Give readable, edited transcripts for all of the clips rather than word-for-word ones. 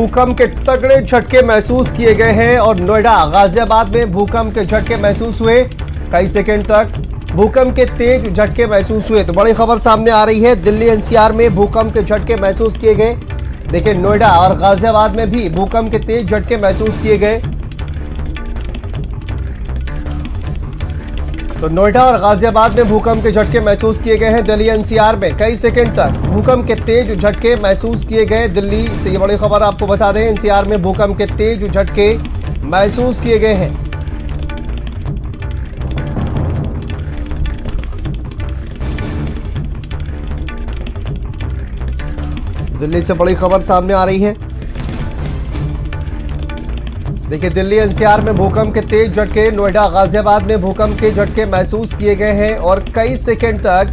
भूकंप के तगड़े झटके महसूस किए गए हैं और नोएडा गाजियाबाद में भूकंप के झटके महसूस हुए। कई सेकंड तक भूकंप के तेज झटके महसूस हुए। तो बड़ी खबर सामने आ रही है, दिल्ली एनसीआर में भूकंप के झटके महसूस किए गए। देखिए, नोएडा और गाजियाबाद में भी भूकंप के तेज झटके महसूस किए गए। तो नोएडा और गाजियाबाद में भूकंप के झटके महसूस किए गए हैं। दिल्ली एनसीआर में कई सेकंड तक भूकंप के तेज झटके महसूस किए गए। दिल्ली से ये बड़ी खबर आपको बता दें, एनसीआर में भूकंप के तेज झटके महसूस किए गए हैं। दिल्ली से बड़ी खबर सामने आ रही है। देखिए, दिल्ली एनसीआर में भूकंप के तेज झटके, नोएडा गाजियाबाद में भूकंप के झटके महसूस किए गए हैं और कई सेकंड तक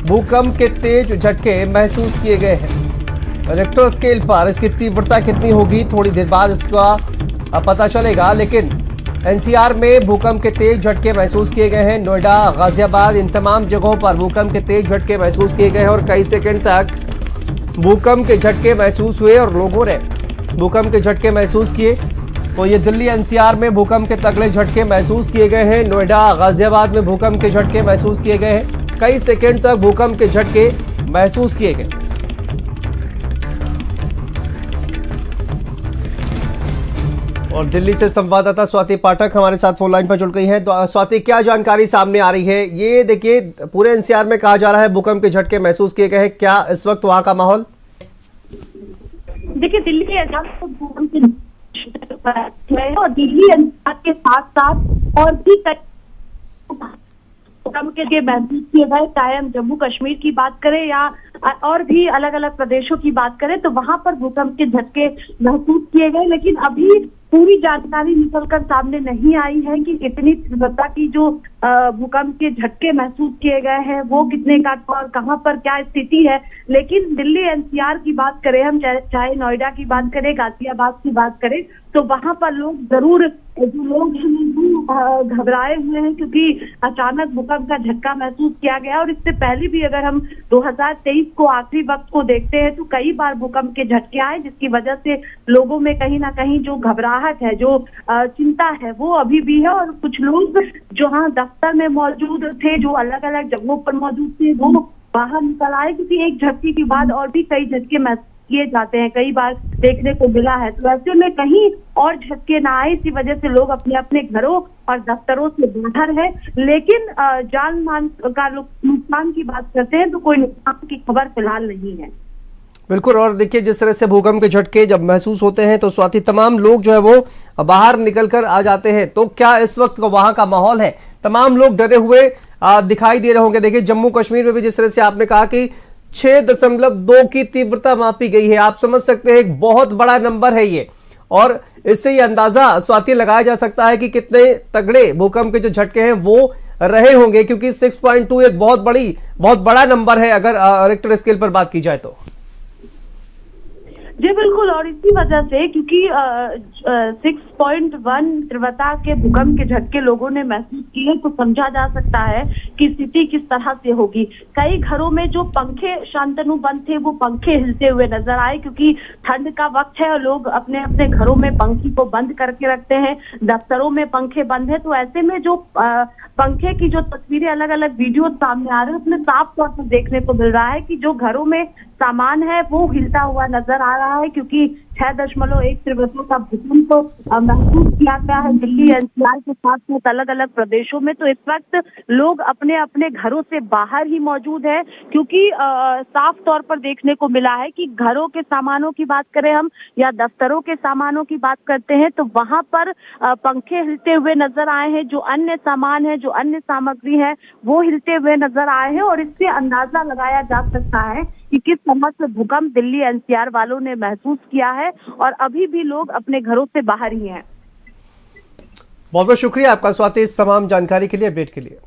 भूकंप के तेज झटके महसूस किए गए हैं। रिक्टर स्केल पर इसकी तीव्रता कितनी होगी, थोड़ी देर बाद इसका पता चलेगा, लेकिन एनसीआर में भूकंप के तेज झटके महसूस किए गए हैं। नोएडा, गाजियाबाद, इन तमाम जगहों पर भूकंप के तेज झटके महसूस किए गए हैं और कई सेकंड तक भूकंप के झटके महसूस हुए और लोगों ने भूकंप के झटके महसूस किए। तो ये दिल्ली एनसीआर में भूकंप के तगड़े झटके महसूस किए गए हैं। नोएडा, गाजियाबाद में भूकंप के झटके महसूस किए गए हैं। कई सेकंड तक भूकंप के झटके महसूस किए गए। और दिल्ली से संवाददाता स्वाति पाठक हमारे साथ फोन लाइन पर जुड़ गई हैं। तो स्वाति, क्या जानकारी सामने आ रही है? ये देखिए, पूरे एनसीआर में कहा जा रहा है भूकंप के झटके महसूस किए गए हैं। क्या इस वक्त वहां का माहौल? देखिए, दिल्ली और दिल्ली एनसीआर के साथ साथ और भी भूकंप के महसूस किए गए, चाहे हम जम्मू कश्मीर की बात करें या और भी अलग अलग प्रदेशों की बात करें, तो वहां पर भूकंप के झटके महसूस किए गए। लेकिन अभी पूरी जानकारी निकलकर सामने नहीं आई है कि कितनी तीव्रता की जो भूकंप के झटके महसूस किए गए हैं वो कितने का और कहां पर क्या स्थिति है। लेकिन दिल्ली एनसीआर की बात करें हम, चाहे नोएडा की बात करें, गाजियाबाद की बात करें, तो वहां पर लोग जरूर, जो लोग घबराए हुए हैं क्योंकि अचानक भूकंप का झटका महसूस किया गया। और इससे पहले भी अगर हम 2023 को आखिरी वक्त को देखते हैं तो कई बार भूकंप के झटके आए, जिसकी वजह से लोगों में कहीं ना कहीं जो घबराहट है, जो चिंता है, वो अभी भी है। और कुछ लोग जो हाँ दफ्तर में मौजूद थे, जो अलग अलग जगहों पर मौजूद थे, वो बाहर निकल आए क्योंकि एक झटके के बाद और भी कई झटके महसूस किए जाते हैं, कई बार देखने को मिला है। तो ऐसे में कहीं और झटके ना आए, इसी वजह से लोग अपने अपने घरों और दफ्तरों से बाहर है। लेकिन जान मान का नुकसान की बात करते हैं तो कोई नुकसान की खबर फिलहाल नहीं है। बिल्कुल। और देखिए, जिस तरह से भूकंप के झटके जब महसूस होते हैं तो स्वाति, तमाम लोग जो है वो बाहर निकल कर आ जाते हैं। तो क्या इस वक्त वहां का माहौल है? तमाम लोग डरे हुए दिखाई दे रहे होंगे। देखिए, जम्मू कश्मीर में भी जिस तरह से आपने कहा कि 6.2 की तीव्रता मापी गई है, आप समझ सकते हैं एक बहुत बड़ा नंबर है ये। और इससे ये अंदाजा स्वाति लगाया जा सकता है कि कितने तगड़े भूकंप के जो झटके हैं वो रहे होंगे, क्योंकि 6.2 एक बहुत बड़ा नंबर है अगर रिक्टर स्केल पर बात की जाए तो। जी बिल्कुल। और इसी वजह से क्योंकि 6.1 तीव्रता के भूकंप के झटके लोगों ने महसूस किए, तो समझा जा सकता है कि स्थिति किस तरह से होगी। कई घरों में जो पंखे शांतनु बंद थे, वो पंखे हिलते हुए नजर आए क्योंकि ठंड का वक्त है और लोग अपने अपने घरों में पंखे को बंद करके रखते हैं, दफ्तरों में पंखे बंद है। तो ऐसे में जो पंखे की जो तस्वीरें, अलग अलग वीडियो सामने आ रहे हैं, उसमें साफ तौर पर देखने को मिल रहा है कि जो घरों में सामान है वो हिलता हुआ नजर आ रहा है, क्योंकि 6.1 तीव्रता का भूकंप महसूस किया गया है दिल्ली एनसीआर के साथ साथ अलग अलग प्रदेशों में। तो इस वक्त लोग अपने अपने घरों से बाहर ही मौजूद है, क्योंकि साफ तौर पर देखने को मिला है कि घरों के सामानों की बात करें हम या दफ्तरों के सामानों की बात करते हैं तो वहां पर पंखे हिलते हुए नजर आए हैं, जो अन्य सामान है, जो अन्य सामग्री है, वो हिलते हुए नजर आए हैं। और इससे अंदाजा लगाया जा सकता है कि किस तरह से भूकंप दिल्ली एनसीआर वालों ने महसूस किया है और अभी भी लोग अपने घरों से बाहर ही हैं। बहुत बहुत शुक्रिया आपका स्वाति, इस तमाम जानकारी के लिए, अपडेट के लिए।